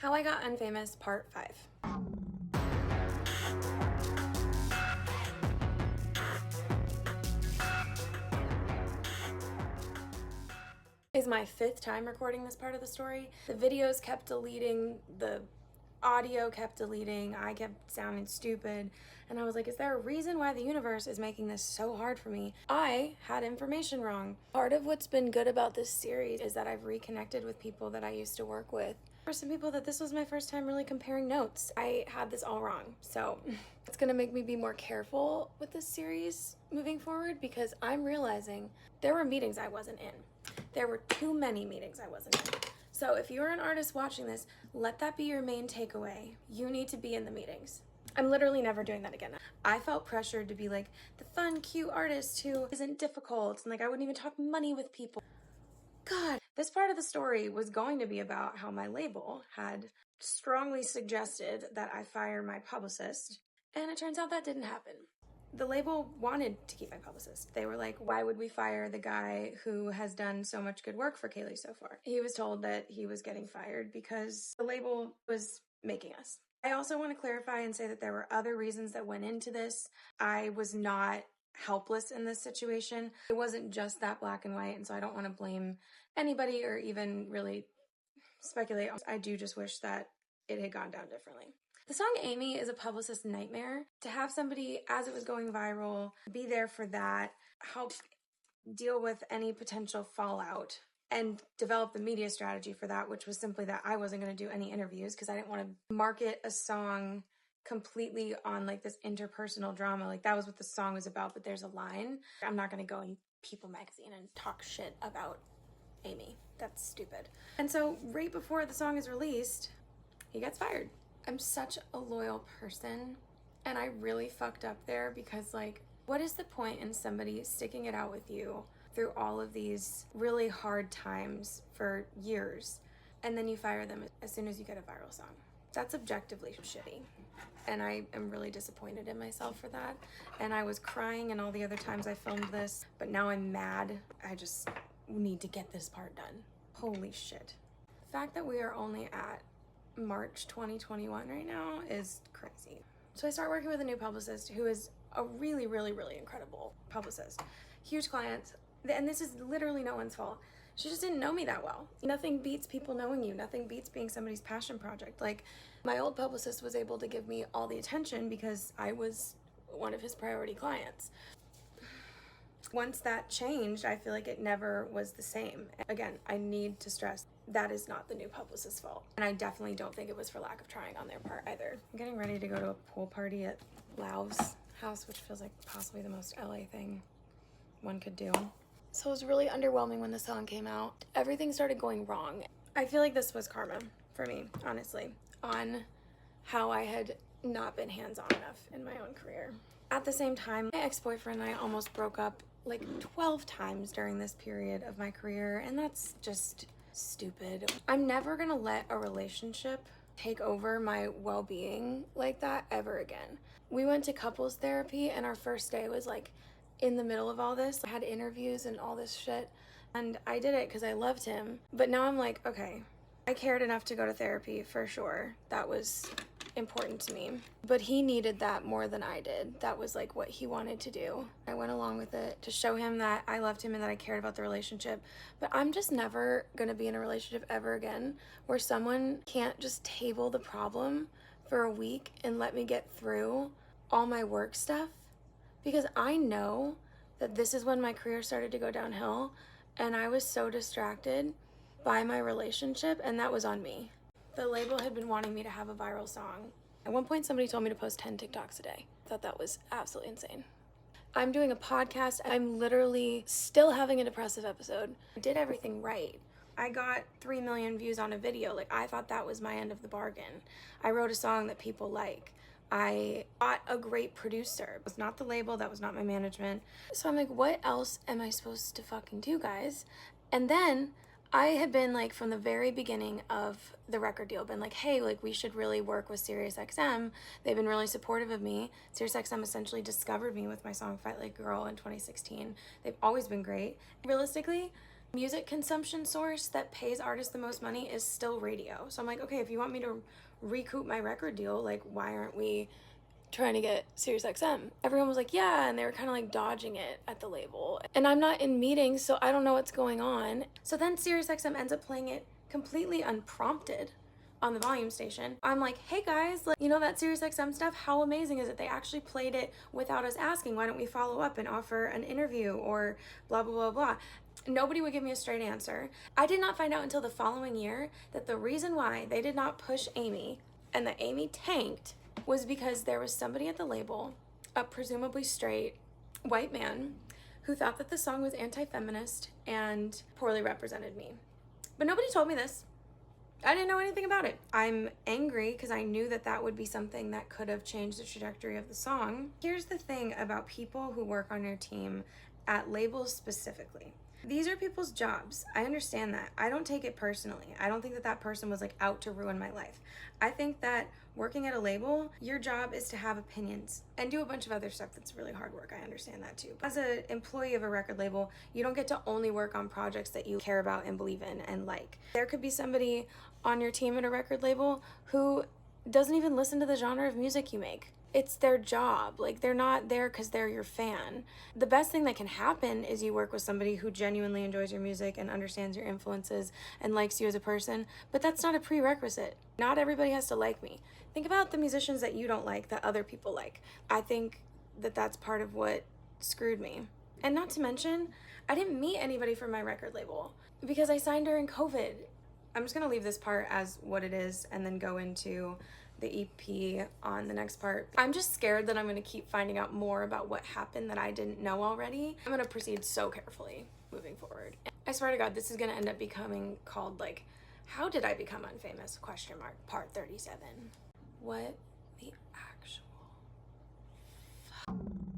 How I Got Unfamous, Part 5. Is my 5th time recording this part of the story. The videos kept deleting, the audio kept deleting, I kept sounding stupid, and I was like, is there a reason why the universe is making this so hard for me? I had information wrong. Part of what's been good about this series is that I've reconnected with people that I used to work with. For some people that this was my first time really comparing notes. I had this all wrong, so it's gonna make me be more careful with this series moving forward because I'm realizing there were meetings I wasn't in. There were too many meetings I wasn't in. So if you're an artist watching this, let that be your main takeaway. You need to be in the meetings. I'm literally never doing that again. I felt pressured to be like the fun, cute artist who isn't difficult, and like I wouldn't even talk money with people. God, this part of the story was going to be about how my label had strongly suggested that I fire my publicist, and it turns out that didn't happen. The label wanted to keep my publicist. They were like, why would we fire the guy who has done so much good work for Kalie so far? He was told that he was getting fired because the label was making us. I also want to clarify and say that there were other reasons that went into this. I was not helpless in this situation. It wasn't just that black and white, and so I don't want to blame anybody or even really speculate. I do just wish that it had gone down differently. The song Amy is a publicist's nightmare. To have somebody, as it was going viral, be there for that, help deal with any potential fallout, and develop the media strategy for that, which was simply that I wasn't going to do any interviews because I didn't want to market a song completely on like this interpersonal drama. Like that was what the song was about, but there's a line. I'm not going to go in People magazine and talk shit about Amy. That's stupid. And so right before the song is released, he gets fired. I'm such a loyal person, and I really fucked up there because, like, what is the point in somebody sticking it out with you through all of these really hard times for years, and then you fire them as soon as you get a viral song? That's objectively shitty, and I am really disappointed in myself for that, and I was crying and all the other times I filmed this, but now I'm mad. I just need to get this part done. Holy shit. The fact that we are only at March 2021 right now is crazy. So I start working with a new publicist who is a really, really, really incredible publicist. Huge clients, and this is literally no one's fault. She just didn't know me that well. Nothing beats people knowing you. Nothing beats being somebody's passion project. Like, my old publicist was able to give me all the attention because I was one of his priority clients. Once that changed, I feel like it never was the same. Again, I need to stress that is not the new publicist's fault. And I definitely don't think it was for lack of trying on their part either. I'm getting ready to go to a pool party at Lau's house, which feels like possibly the most LA thing one could do. So it was really underwhelming when the song came out. Everything started going wrong. I feel like this was karma for me, honestly, on how I had not been hands-on enough in my own career. At the same time, my ex-boyfriend and I almost broke up like 12 times during this period of my career, and that's just stupid. I'm never gonna let a relationship take over my well-being like that ever again. We went to couples therapy, and our first day was like in the middle of all this. I had interviews and all this shit, and I did it because I loved him. But now I'm like, okay, I cared enough to go to therapy for sure. That was important to me, but he needed that more than I did. That was like what he wanted to do. I went along with it to show him that I loved him and that I cared about the relationship. But I'm just never gonna be in a relationship ever again where someone can't just table the problem for a week and let me get through all my work stuff, because I know that this is when my career started to go downhill, and I was so distracted by my relationship, and that was on me. The label had been wanting me to have a viral song. At one point, somebody told me to post 10 TikToks a day. I thought that was absolutely insane. I'm doing a podcast. I'm literally still having a depressive episode. I did everything right. I got 3 million views on a video. Like, I thought that was my end of the bargain. I wrote a song that people like. I got a great producer. It was not the label. That was not my management. So I'm like, what else am I supposed to fucking do, guys? And then I had been like, from the very beginning of the record deal, been like, hey, like we should really work with SiriusXM. They've been really supportive of me. SiriusXM essentially discovered me with my song Fight Like a Girl in 2016. They've always been great. Realistically, music consumption source that pays artists the most money is still radio. So I'm like, okay, if you want me to recoup my record deal, like, why aren't we trying to get SiriusXM? Everyone was like, yeah, and they were kind of like dodging it at the label. And I'm not in meetings, so I don't know what's going on. So then SiriusXM ends up playing it completely unprompted on the volume station. I'm like, hey guys, like, you know that SiriusXM stuff? How amazing is it? They actually played it without us asking. Why don't we follow up and offer an interview or blah, blah, blah, blah. Nobody would give me a straight answer. I did not find out until the following year that the reason why they did not push Amy and that Amy tanked was because there was somebody at the label, a presumably straight white man, who thought that the song was anti-feminist and poorly represented me. But nobody told me this. I didn't know anything about it. I'm angry because I knew that that would be something that could have changed the trajectory of the song. Here's the thing about people who work on your team at labels specifically. These are people's jobs. I understand that. I don't take it personally. I don't think that that person was like out to ruin my life. I think that working at a label, your job is to have opinions and do a bunch of other stuff that's really hard work. I understand that too. As an employee of a record label, you don't get to only work on projects that you care about and believe in and like. There could be somebody on your team at a record label who doesn't even listen to the genre of music you make. It's their job. Like, they're not there because they're your fan. The best thing that can happen is you work with somebody who genuinely enjoys your music and understands your influences and likes you as a person, but that's not a prerequisite. Not everybody has to like me. Think about the musicians that you don't like that other people like. I think that that's part of what screwed me. And not to mention, I didn't meet anybody from my record label because I signed during COVID. I'm just gonna leave this part as what it is and then go into the EP on the next part. I'm just scared that I'm gonna keep finding out more about what happened that I didn't know already. I'm gonna proceed so carefully moving forward. I swear to God, this is gonna end up becoming called like, how did I become unfamous? Question mark, part 37. What the actual fuck?